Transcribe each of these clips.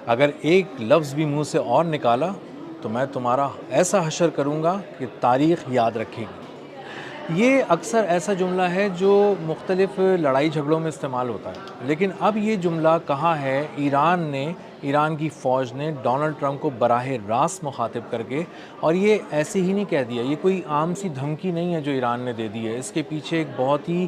اگر ایک لفظ بھی منہ سے اور نکالا تو میں تمہارا ایسا حشر کروں گا کہ تاریخ یاد رکھے گی۔ یہ اکثر ایسا جملہ ہے جو مختلف لڑائی جھگڑوں میں استعمال ہوتا ہے، لیکن اب یہ جملہ کہا ہے ایران کی فوج نے ڈونلڈ ٹرمپ کو براہ راست مخاطب کر کے، اور یہ ایسے ہی نہیں کہہ دیا، یہ کوئی عام سی دھمکی نہیں ہے جو ایران نے دے دی ہے، اس کے پیچھے ایک بہت ہی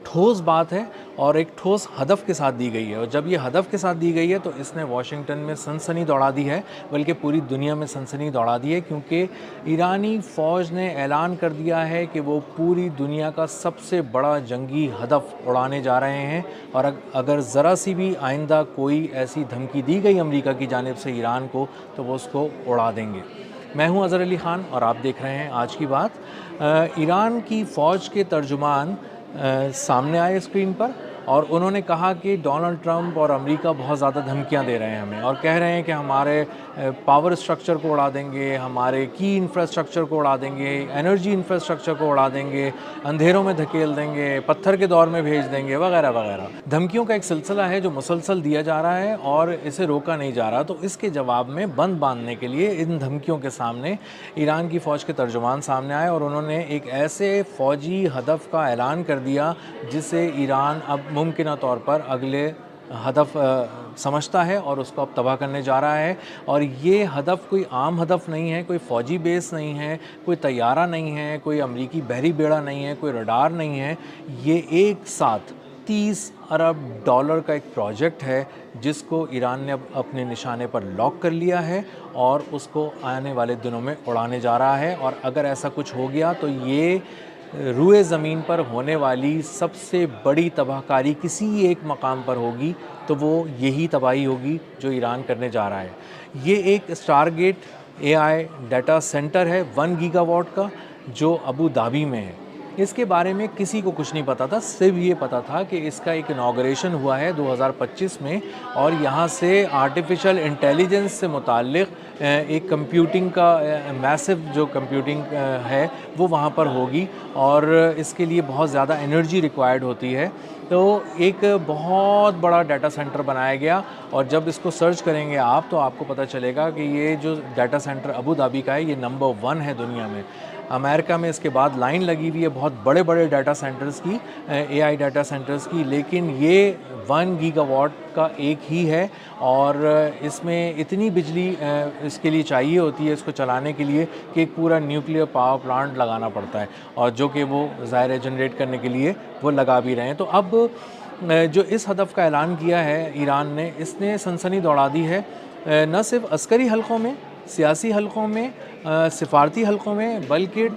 ٹھوس بات ہے اور ایک ٹھوس ہدف کے ساتھ دی گئی ہے، اور جب یہ ہدف کے ساتھ دی گئی ہے تو اس نے واشنگٹن میں سنسنی دوڑا دی ہے، بلکہ پوری دنیا میں سنسنی دوڑا دی ہے، کیونکہ ایرانی فوج نے اعلان کر دیا ہے کہ وہ پوری دنیا کا سب سے بڑا جنگی ہدف اڑانے جا رہے ہیں، اور اگر ذرا سی بھی آئندہ کوئی ایسی دھمکی دی گئی امریکہ کی جانب سے ایران کو تو وہ اس کو اڑا دیں گے۔ میں ہوں اظہر علی خان اور آپ دیکھ رہے ہیں آج کی بات۔ ایران کی فوج کے ترجمان سامنے آئے اسکرین پر، اور انہوں نے کہا کہ ڈونلڈ ٹرمپ اور امریکہ بہت زیادہ دھمکیاں دے رہے ہیں ہمیں، اور کہہ رہے ہیں کہ ہمارے پاور اسٹرکچر کو اڑا دیں گے، ہمارے کی انفراسٹرکچر کو اڑا دیں گے، انرجی انفراسٹرکچر کو اڑا دیں گے، اندھیروں میں دھکیل دیں گے، پتھر کے دور میں بھیج دیں گے، وغیرہ وغیرہ۔ دھمکیوں کا ایک سلسلہ ہے جو مسلسل دیا جا رہا ہے اور اسے روکا نہیں جا رہا، تو اس کے جواب میں بند باندھنے کے لیے ان دھمکیوں کے سامنے ایران کی فوج کے ترجمان سامنے آئے، اور انہوں نے ایک ایسے فوجی ہدف کا اعلان کر دیا جسے ایران اب ممکنہ طور پر اگلے ہدف سمجھتا ہے اور اس کو اب تباہ کرنے جا رہا ہے، اور یہ ہدف کوئی عام ہدف نہیں ہے، کوئی فوجی بیس نہیں ہے، کوئی طیارہ نہیں ہے، کوئی امریکی بحری بیڑا نہیں ہے، کوئی رڈار نہیں ہے، یہ ایک ساتھ 30 ارب ڈالر کا ایک پروجیکٹ ہے جس کو ایران نے اب اپنے نشانے پر لاک کر لیا ہے اور اس کو آنے والے دنوں میں اڑانے جا رہا ہے، اور اگر ایسا کچھ ہو گیا تو یہ روئے زمین پر ہونے والی سب سے بڑی تباہ کاری کسی ایک مقام پر ہوگی تو وہ یہی تباہی ہوگی جو ایران کرنے جا رہا ہے۔ یہ ایک Stargate A I data centre ہے 1 گیگا واٹ کا جو ابو دھابی میں ہے۔ اس کے بارے میں کسی کو کچھ نہیں پتا تھا، صرف یہ پتا تھا کہ اس کا ایک انوگریشن ہوا ہے 2025 میں، اور یہاں سے آرٹیفیشل انٹیلیجنس سے متعلق ایک کمپیوٹنگ کا میسو جو کمپیوٹنگ ہے وہ وہاں پر ہوگی، اور اس کے لیے بہت زیادہ انرجی ریکوائرڈ ہوتی ہے، تو ایک بہت بڑا ڈیٹا سینٹر بنایا گیا، اور جب اس کو سرچ کریں گے آپ تو آپ کو پتہ چلے گا کہ یہ جو ڈیٹا سینٹر ابو دھابی کا ہے یہ نمبر 1 ہے دنیا میں۔ امریکہ میں اس کے بعد لائن لگی ہوئی ہے بہت بڑے بڑے ڈیٹا سینٹرز کی، اے آئی ڈیٹا سینٹرز کی، لیکن یہ 1 گیگا واٹ کا ایک ہی ہے، اور اس میں اتنی بجلی اس کے لیے چاہیے ہوتی ہے اس کو چلانے کے لیے کہ ایک پورا نیوکلیئر پاور پلانٹ لگانا پڑتا ہے، اور جو کہ وہ ظاہر جنریٹ کرنے کے لیے وہ لگا بھی رہے ہیں۔ تو اب جو اس ہدف کا اعلان کیا ہے ایران نے، اس نے سنسنی دوڑا دی ہے، نہ صرف عسکری حلقوں میں، سیاسی حلقوں میں، سفارتی حلقوں میں، بلکہ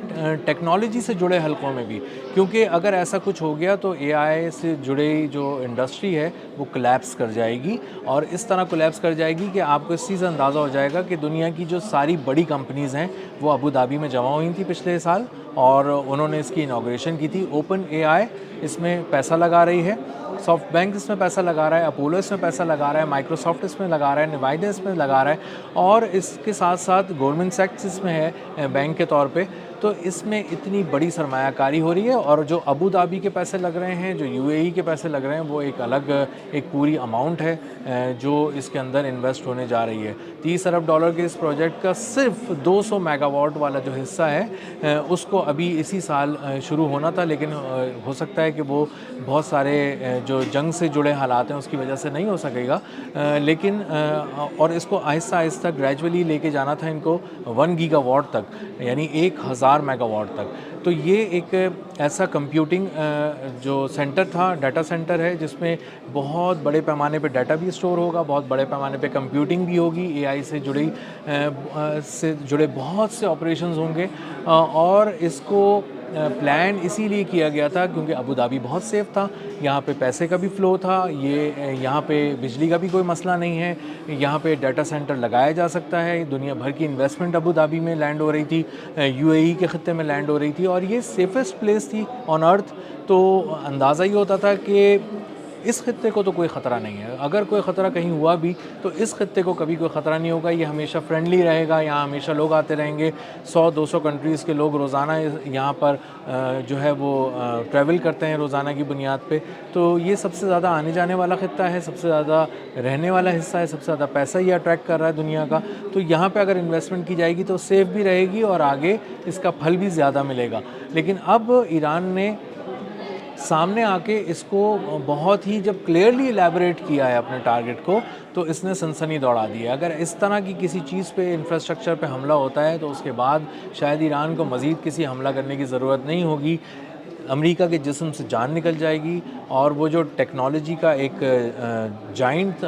ٹیکنالوجی سے جڑے حلقوں میں بھی، کیونکہ اگر ایسا کچھ ہو گیا تو اے آئی سے جڑی جو انڈسٹری ہے وہ کولیپس کر جائے گی، اور اس طرح کولیپس کر جائے گی کہ آپ کو اس چیز سے اندازہ ہو جائے گا کہ دنیا کی جو ساری بڑی کمپنیز ہیں وہ ابو دھابی میں جمع ہوئی تھیں پچھلے سال، اور انہوں نے اس کی انوگریشن کی تھی۔ اوپن اے آئی اس میں پیسہ لگا رہی ہے، سافٹ بینک اس میں پیسہ لگا رہا ہے، اپولو اس میں پیسہ لگا رہا ہے، مائکروسافٹ اس میں لگا رہا ہے، نوائڈا اس میں لگا رہا ہے، اور اس کے ساتھ ساتھ گورنمنٹ سیکٹر اس میں ہے بینک کے طور پہ، تو اس میں اتنی بڑی سرمایہ کاری ہو رہی ہے، اور جو ابو دھابی کے پیسے لگ رہے ہیں، جو یو اے ای کے پیسے لگ رہے ہیں، وہ ایک الگ ایک پوری اماؤنٹ ہے جو اس کے اندر انویسٹ ہونے جا رہی ہے۔ 30 ارب ڈالر کے اس پروجیکٹ کا صرف 200 میگا واٹ والا جو حصہ ہے اس کو ابھی اسی سال شروع ہونا تھا، لیکن ہو سکتا ہے کہ وہ بہت سارے جو جنگ سے جڑے حالات ہیں اس کی وجہ سے نہیں ہو سکے گا، لیکن اور اس کو آہستہ آہستہ گریجولی لے کے جانا تھا ان کو 1 گیگا واٹ تک، یعنی 1000 میگا واٹ تک۔ تو یہ ایک ایسا کمپیوٹنگ جو سینٹر تھا، ڈیٹا سینٹر ہے، جس میں بہت بڑے پیمانے پہ ڈیٹا بھی اسٹور ہوگا، بہت بڑے پیمانے پہ کمپیوٹنگ بھی ہوگی، اے آئی سے جڑے بہت سے آپریشنز ہوں گے، اور اس کو پلان اسی لیے کیا گیا تھا کیونکہ ابو دھابی بہت سیف تھا، یہاں پہ پیسے کا بھی فلو تھا، یہاں پہ بجلی کا بھی کوئی مسئلہ نہیں ہے، یہاں پہ ڈیٹا سینٹر لگایا جا سکتا ہے، دنیا بھر کی انویسٹمنٹ ابو دھابی میں لینڈ ہو رہی تھی، یو اے ای کے خطے میں لینڈ ہو رہی تھی، اور یہ سیفسٹ پلیس تھی آن ارتھ، تو اندازہ ہی ہوتا تھا کہ اس خطے کو تو کوئی خطرہ نہیں ہے. اگر کوئی خطرہ کہیں ہوا بھی تو اس خطے کو کبھی کوئی خطرہ نہیں ہوگا. یہ ہمیشہ فرینڈلی رہے گا, یہاں ہمیشہ لوگ آتے رہیں گے. 100-200 کنٹریز کے لوگ روزانہ یہاں پر جو ہے وہ ٹریول کرتے ہیں روزانہ کی بنیاد پہ. تو یہ سب سے زیادہ آنے جانے والا خطہ ہے, سب سے زیادہ رہنے والا حصہ ہے, سب سے زیادہ پیسہ یہ اٹریکٹ کر رہا ہے دنیا کا. تو یہاں پہ اگر انویسٹمنٹ کی جائے گی تو سیف بھی رہے گی اور آگے اس کا پھل بھی زیادہ ملے گا. لیکن اب ایران نے سامنے آ کے اس کو بہت ہی جب کلیئرلی الیبوریٹ کیا ہے اپنے ٹارگٹ کو, تو اس نے سنسنی دوڑا دی ہے. اگر اس طرح کی کسی چیز پہ, انفراسٹرکچر پہ حملہ ہوتا ہے تو اس کے بعد شاید ایران کو مزید کسی حملہ کرنے کی ضرورت نہیں ہوگی. امریکہ کے جسم سے جان نکل جائے گی اور وہ جو ٹیکنالوجی کا ایک جائنٹ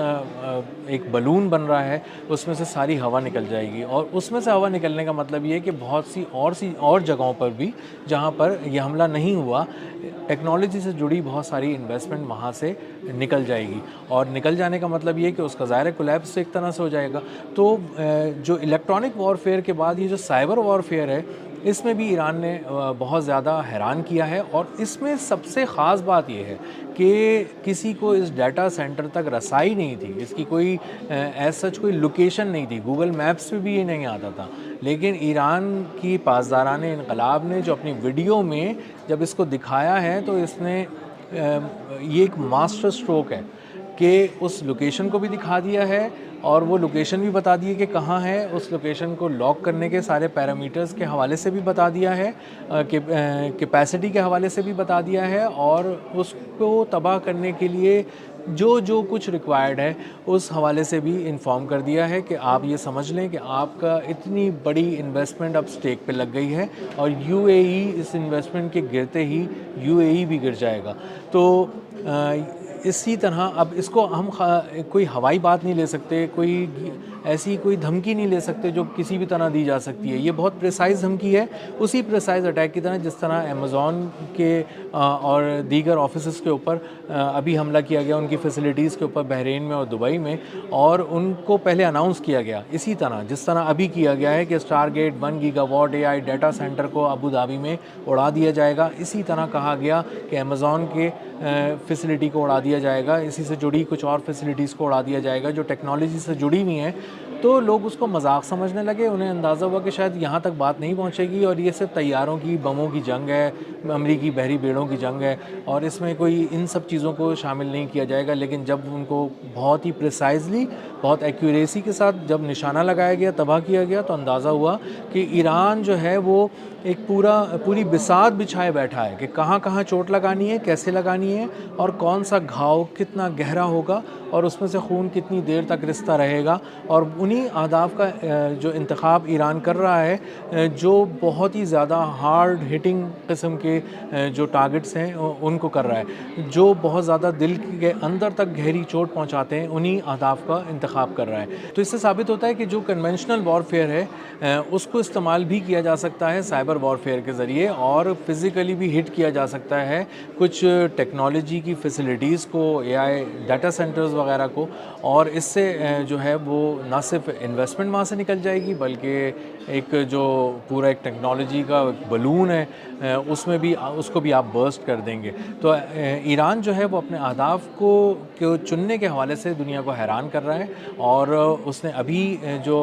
ایک بلون بن رہا ہے اس میں سے ساری ہوا نکل جائے گی. اور اس میں سے ہوا نکلنے کا مطلب یہ ہے کہ بہت سی اور جگہوں پر بھی جہاں پر یہ حملہ نہیں ہوا, ٹیکنالوجی سے جڑی بہت ساری انویسٹمنٹ وہاں سے نکل جائے گی. اور نکل جانے کا مطلب یہ کہ اس کا ظاہر کولیپس ایک طرح سے ہو جائے گا. تو جو الیکٹرانک وارفیئر کے بعد یہ جو سائبر وارفیئر ہے اس میں بھی ایران نے بہت زیادہ حیران کیا ہے. اور اس میں سب سے خاص بات یہ ہے کہ کسی کو اس ڈیٹا سینٹر تک رسائی نہیں تھی, اس کی کوئی ایز سچ کوئی لوکیشن نہیں تھی, گوگل میپس پہ بھی یہ نہیں آتا تھا. لیکن ایران کی پاسداران انقلاب نے جو اپنی ویڈیو میں جب اس کو دکھایا ہے تو اس نے یہ ایک ماسٹر سٹروک ہے کہ اس لوکیشن کو بھی دکھا دیا ہے اور وہ لوکیشن بھی بتا دی ہے کہ کہاں ہے. اس لوکیشن کو لاک کرنے کے سارے پیرامیٹرز کے حوالے سے بھی بتا دیا ہے, کہ کیپیسٹی کے حوالے سے بھی بتا دیا ہے, اور اس کو تباہ کرنے کے لیے جو کچھ ریکوائرڈ ہے اس حوالے سے بھی انفارم کر دیا ہے کہ آپ یہ سمجھ لیں کہ آپ کا اتنی بڑی انویسٹمنٹ اب سٹیک پہ لگ گئی ہے اور you a E us investment کے گرتے ہی یو اے ای بھی گر جائے گا. تو اسی طرح اب اس کو ہم کوئی ہوائی بات نہیں لے سکتے, کوئی ایسی کوئی دھمکی نہیں لے سکتے جو کسی بھی طرح دی جا سکتی ہے. یہ بہت پریسائز دھمکی ہے, اسی پریسائز اٹیک کی طرح جس طرح امیزون کے اور دیگر آفیسز کے اوپر ابھی حملہ کیا گیا, ان کی فیسلٹیز کے اوپر بحرین میں اور دبئی میں, اور ان کو پہلے اناؤنس کیا گیا. اسی طرح جس طرح ابھی کیا گیا ہے کہ Stargate 1 gigawatt A I data centre کو ابو دھابی میں اڑا دیا جائے گا, اسی طرح کہا گیا کہ امیزون کے فیسلٹی کو اڑا دیا جائے گا, اسی سے جڑی کچھ اور فیسلٹیز کو اڑا دیا جائے گا جو ٹیکنالوجی سے جڑی ہوئی ہیں. تو لوگ اس کو مذاق سمجھنے لگے, انہیں اندازہ ہوا کہ شاید یہاں تک بات نہیں پہنچے گی اور یہ صرف طیاروں کی بموں کی جنگ ہے, امریکی بحری بیڑوں کی جنگ ہے, اور اس میں کوئی ان سب چیزوں کو شامل نہیں کیا جائے گا. لیکن جب ان کو بہت ہی پریسائزلی, بہت ایکوریسی کے ساتھ جب نشانہ لگایا گیا, تباہ کیا گیا, تو اندازہ ہوا کہ ایران جو ہے وہ ایک پوری بساط بچھائے بیٹھا ہے کہ کہاں کہاں چوٹ لگانی ہے, کیسے لگانی ہے, اور کون سا گھاؤ کتنا گہرا ہوگا اور اس میں سے خون کتنی دیر تک رستا رہے گا. اور انہی اہداف کا جو انتخاب ایران کر رہا ہے جو بہت ہی زیادہ ہارڈ ہٹنگ قسم کے جو ٹارگٹس ہیں ان کو کر رہا ہے, جو بہت زیادہ دل کے اندر تک گہری چوٹ پہنچاتے ہیں, انہی اہداف کا انتخاب کر رہا ہے. تو اس سے ثابت ہوتا ہے کہ جو کنونشنل وارفیئر ہے اس کو استعمال بھی کیا جا سکتا ہے سائبر وارفیئر کے ذریعے, اور فزیکلی بھی ہٹ کیا جا سکتا ہے کچھ ٹیکنالوجی کی فیسلٹیز کو, اے آئی ڈیٹا سینٹرز وغیرہ کو. اور اس سے جو ہے وہ نہ صرف انویسٹمنٹ وہاں سے نکل جائے گی بلکہ ایک جو پورا ایک ٹیکنالوجی کا بلون ہے اس میں بھی اس کو بھی آپ برسٹ کر دیں گے. تو ایران جو ہے وہ اپنے اہداف کو چننے کے حوالے سے دنیا کو حیران کر رہا ہے, اور اس نے ابھی جو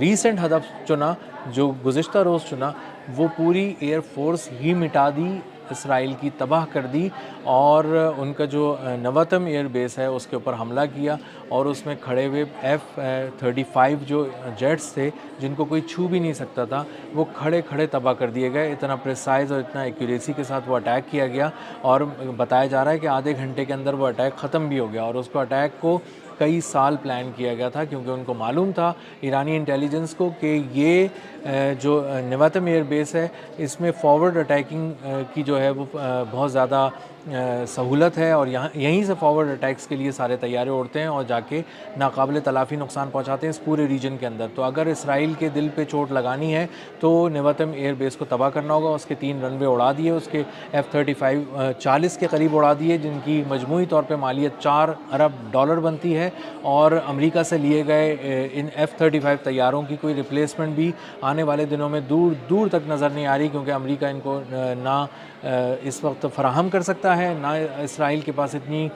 ریسنٹ ہدف چنا, جو گزشتہ روز چنا, وہ پوری ایئر فورس ہی مٹا دی, اسرائیل کی تباہ کر دی, اور ان کا جو نوتم ایئر بیس ہے اس کے اوپر حملہ کیا, اور اس میں کھڑے ہوئے F-35 جو جیٹس تھے جن کو کوئی چھو بھی نہیں سکتا تھا, وہ کھڑے تباہ کر دیے گئے. اتنا پریسائز اور اتنا ایکوریسی کے ساتھ وہ اٹیک کیا گیا, اور بتایا جا رہا ہے کہ آدھے گھنٹے کے اندر وہ اٹیک ختم بھی ہو گیا. اور اس کو اٹیک کو کئی سال پلان کیا گیا تھا کیونکہ ان کو معلوم تھا ایرانی انٹیلیجنس کو کہ یہ جو نواتم ایئر بیس ہے اس میں فارورڈ اٹیکنگ کی جو ہے وہ بہت زیادہ سہولت ہے, اور یہیں سے فارورڈ اٹیکس کے لیے سارے تیارے اڑتے ہیں اور جا کے ناقابل تلافی نقصان پہنچاتے ہیں اس پورے ریجن کے اندر. تو اگر اسرائیل کے دل پہ چوٹ لگانی ہے تو نواتم ایئر بیس کو تباہ کرنا ہوگا. اس کے 3 رن وے اڑا دیے, اس کے F-35 40 کے قریب اڑا دیے, جن کی مجموعی طور پہ مالیت $4 ارب بنتی ہے, اور امریکہ سے لیے گئے ان F-35 طیاروں کی کوئی ریپلیسمنٹ بھی آنے والے دنوں میں دور تک نظر نہیں آ رہی, کیونکہ امریکہ ان کو نہ اس وقت فراہم کر سکتا خریدتا ہے، نہ اسرائیل کے پاس اتنی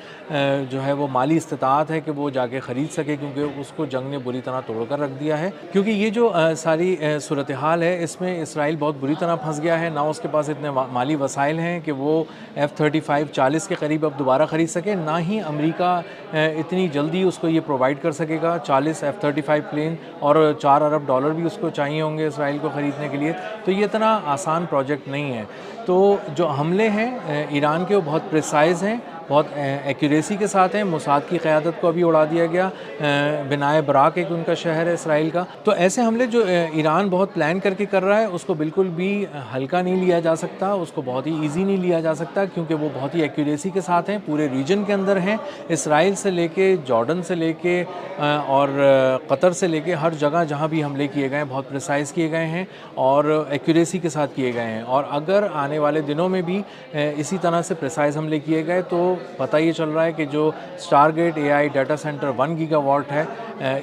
جو ہے وہ مالی استطاعت ہے کہ وہ جا کے خرید سکے، کیونکہ اس کو جنگ نے بری طرح توڑ کر رکھ دیا ہے۔ کیونکہ یہ جو ساری صورتحال ہے اس میں اسرائیل بہت بری طرح پھنس گیا ہے، نہ اس کے پاس اتنے مالی وسائل ہیں کہ وہ F-35 40 کے قریب اب دوبارہ خرید سکے، نہ ہی امریکہ اتنی جلدی اس کو یہ پرووائڈ کر سکے گا 40 F-35 پلین، اور $4 ارب بھی اس کو چاہیے ہوں گے اسرائیل کو خریدنے کے لیے۔ تو یہ اتنا آسان پروجیکٹ نہیں ہے۔ تو جو حملے ہیں ایران کے وہ بہت پریسائز ہیں، بہت ایکوریسی کے ساتھ ہیں۔ موساد کی قیادت کو ابھی اڑا دیا گیا، بنائے براق ایک ان کا شہر ہے اسرائیل کا۔ تو ایسے حملے جو ایران بہت پلان کر کے کر رہا ہے اس کو بالکل بھی ہلکا نہیں لیا جا سکتا، اس کو بہت ہی ایزی نہیں لیا جا سکتا، کیونکہ وہ بہت ہی ایکوریسی کے ساتھ ہیں، پورے ریجن کے اندر ہیں، اسرائیل سے لے کے جارڈن سے لے کے اور قطر سے لے کے ہر جگہ جہاں بھی حملے کیے گئے ہیں بہت پریسائز کیے گئے ہیں اور ایکوریسی کے ساتھ کیے گئے ہیں۔ اور اگر آنے والے دنوں میں بھی اسی طرح سے پریسائز حملے کیے گئے تو پتہ یہ چل رہا ہے کہ جو Stargate AI data centre 1 gigawatt ہے،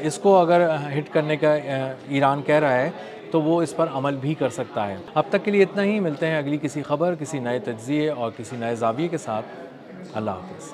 اس کو اگر ہٹ کرنے کا ایران کہہ رہا ہے تو وہ اس پر عمل بھی کر سکتا ہے۔ اب تک کے لیے اتنا ہی، ملتے ہیں اگلی کسی خبر، کسی نئے تجزیے اور کسی نئے زاویے کے ساتھ۔ اللہ حافظ۔